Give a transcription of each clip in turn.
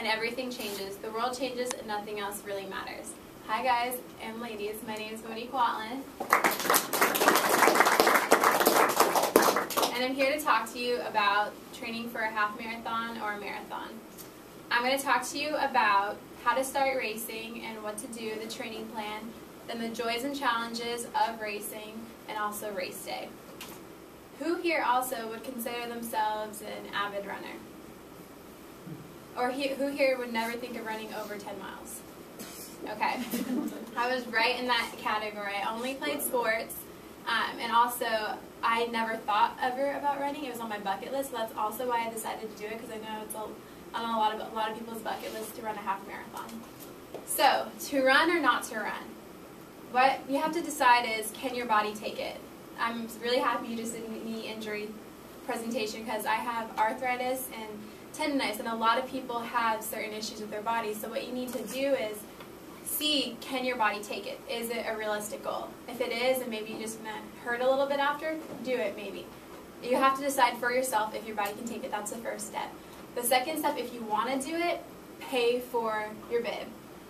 and everything changes. The world changes and nothing else really matters. Hi guys and ladies, my name is Monique Wantland. And I'm here to talk to you about training for a half marathon or a marathon. I'm going to talk to you about how to start racing and what to do, the training plan, then the joys and challenges of racing, and also race day. Who here also would consider themselves an avid runner? Or who here would never think of running over 10 miles? Okay. I was right in that category. I only played sports, and also I never thought ever about running. It was on my bucket list, so that's also why I decided to do it, because I know it's on a lot of people's bucket list to run a half marathon. So, to run or not to run? What you have to decide is, can your body take it? I'm really happy you just did a knee injury presentation, because I have arthritis and tendonitis, and a lot of people have certain issues with their body. So what you need to do is see, can your body take it? Is it a realistic goal? If it is, and maybe you're just going to hurt a little bit after, do it maybe. You have to decide for yourself if your body can take it. That's the first step. The second step, if you want to do it, pay for your bib.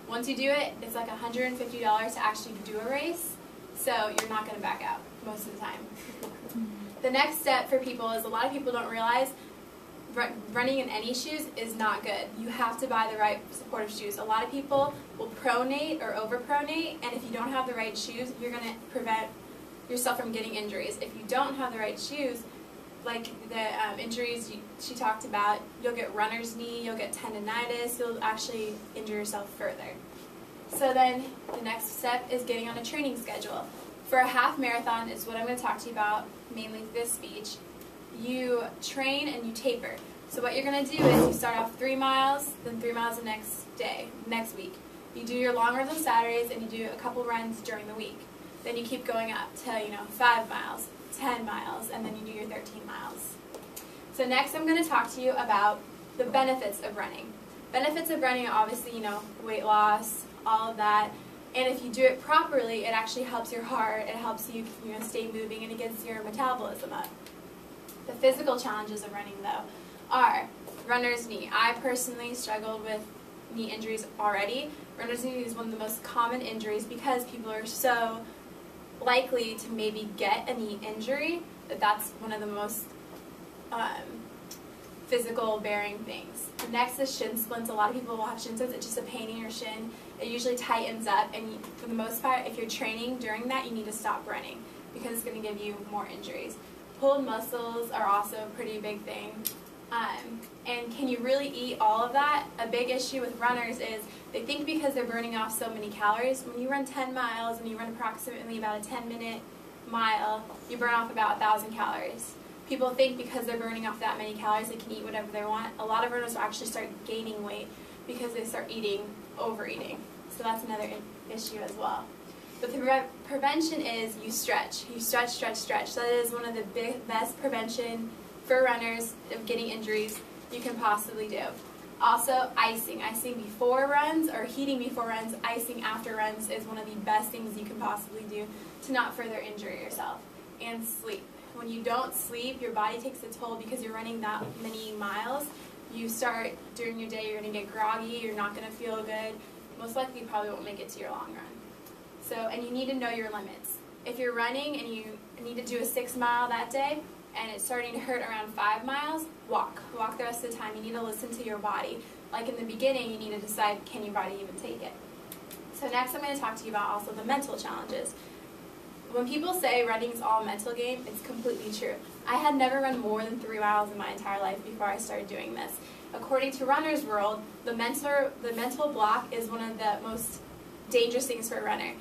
Once you do it, it's like $150 to actually do a race, so you're not going to back out most of the time. The next step for people is, a lot of people don't realize running in any shoes is not good. You have to buy the right supportive shoes. A lot of people will pronate or overpronate, and if you don't have the right shoes, you're going to prevent yourself from getting injuries. If you don't have the right shoes, like the injuries she talked about, you'll get runner's knee, you'll get tendonitis, you'll actually injure yourself further. So then the next step is getting on a training schedule. For a half marathon is what I'm going to talk to you about, mainly through this speech. You train and you taper. So what you're going to do is you start off 3 miles, then 3 miles the next week. You do your long runs on Saturdays, and you do a couple runs during the week. Then you keep going up to 5 miles, 10 miles, and then you do your 13 miles. So next I'm going to talk to you about the benefits of running. Benefits of running are obviously, weight loss, all of that. And if you do it properly, it actually helps your heart, it helps you, stay moving, and it gets your metabolism up. The physical challenges of running, though, are runner's knee. I personally struggled with knee injuries already. Runner's knee is one of the most common injuries because people are so likely to maybe get a knee injury that's one of the most physical bearing things. Next is shin splints. A lot of people will have shin splints. It's just a pain in your shin. It usually tightens up, and for the most part, if you're training during that, you need to stop running because it's going to give you more injuries. Pulled muscles are also a pretty big thing. And can you really eat all of that? A big issue with runners is they think because they're burning off so many calories, when you run 10 miles and you run approximately about a 10-minute mile, you burn off about 1,000 calories. People think because they're burning off that many calories they can eat whatever they want. A lot of runners will actually start gaining weight because they start overeating. So that's another issue as well. But the prevention is you stretch. You stretch, stretch, stretch. That is one of the best prevention for runners of getting injuries you can possibly do. Also, icing. Icing before runs or heating before runs, icing after runs is one of the best things you can possibly do to not further injure yourself. And sleep. When you don't sleep, your body takes a toll because you're running that many miles. You start during your day, you're going to get groggy, you're not going to feel good. Most likely you probably won't make it to your long run. So, and you need to know your limits. If you're running and you need to do a 6 mile that day, and it's starting to hurt around 5 miles, walk. Walk the rest of the time. You need to listen to your body. Like in the beginning, you need to decide, can your body even take it? So next I'm going to talk to you about also the mental challenges. When people say running is all a mental game, it's completely true. I had never run more than 3 miles in my entire life before I started doing this. According to Runner's World, the mental block is one of the most dangerous things for a runner.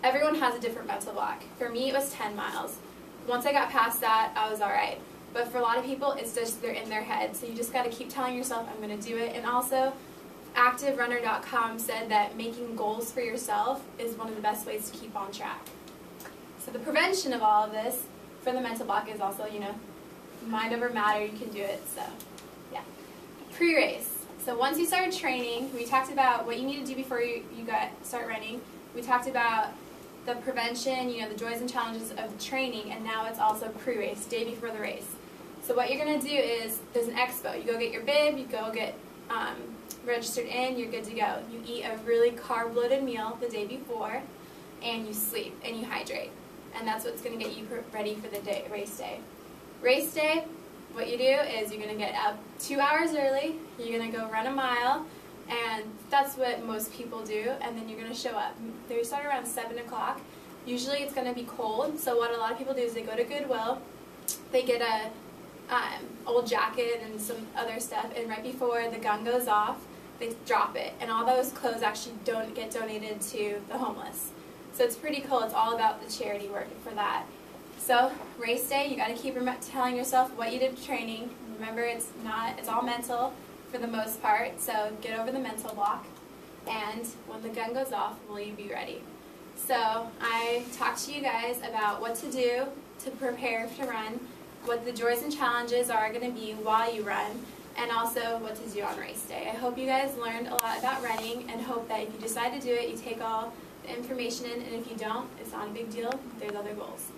Everyone has a different mental block. For me, it was 10 miles. Once I got past that, I was alright. But for a lot of people, it's just they're in their head. So you just got to keep telling yourself, I'm going to do it. And also, ActiveRunner.com said that making goals for yourself is one of the best ways to keep on track. So the prevention of all of this for the mental block is also, mind over matter, you can do it. So, yeah. Pre-race. So once you start training, we talked about what you need to do before you start running. We talked about the prevention, the joys and challenges of training, and now it's also pre-race, day before the race. So what you're going to do is, there's an expo. You go get your bib, you go get registered in, you're good to go. You eat a really carb-loaded meal the day before, and you sleep, and you hydrate. And that's what's going to get you ready for the race day. Race day, what you do is you're going to get up 2 hours early, you're going to go run a mile, and that's what most people do, and then you're going to show up. They start around 7 o'clock. Usually it's going to be cold, so what a lot of people do is they go to Goodwill, they get a old jacket and some other stuff, and right before the gun goes off, they drop it, and all those clothes actually don't get donated to the homeless. So it's pretty cool. It's all about the charity work for that. So race day, you got to keep telling yourself what you did for training. Remember, it's all mental for the most part. So get over the mental block, and when the gun goes off, will you be ready? So I talked to you guys about what to do to prepare to run, what the joys and challenges are going to be while you run, and also what to do on race day. I hope you guys learned a lot about running, and hope that if you decide to do it, you take all the information in, and if you don't, it's not a big deal. There's other goals.